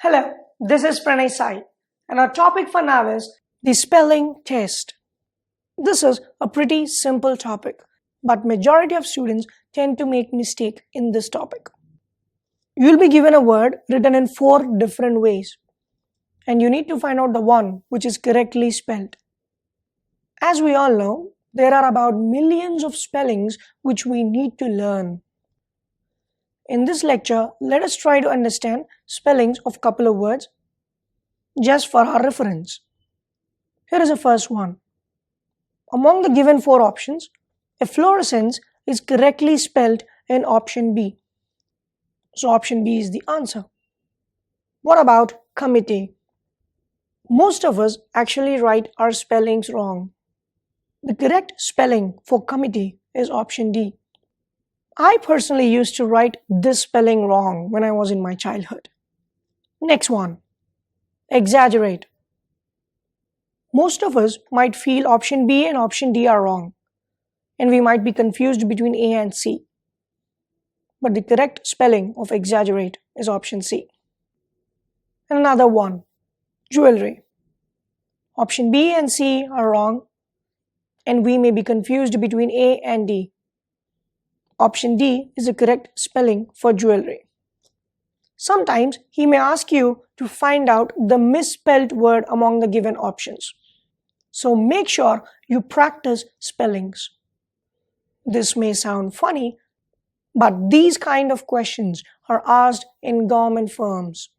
Hello, this is Pranay Sai, and our topic for now is the spelling test. This is a pretty simple topic, but majority of students tend to make mistake in this topic. You'll be given a word written in 4 different ways, and you need to find out the one which is correctly spelled. As we all know, there are about millions of spellings which we need to learn. In this lecture, let us try to understand spellings of couple of words just for our reference. Here is the first one. Among the given 4 options, efflorescence is correctly spelled in option B. So option B is the answer. What about committee? Most of us actually write our spellings wrong. The correct spelling for committee is option D. I personally used to write this spelling wrong when I was in my childhood. Next one, exaggerate. Most of us might feel option B and option D are wrong, and we might be confused between A and C. But the correct spelling of exaggerate is option C. And another one, jewelry. Option B and C are wrong, and we may be confused between A and D. Option D is the correct spelling for jewelry. Sometimes he may ask you to find out the misspelled word among the given options. So make sure you practice spellings. This may sound funny, but these kind of questions are asked in government firms.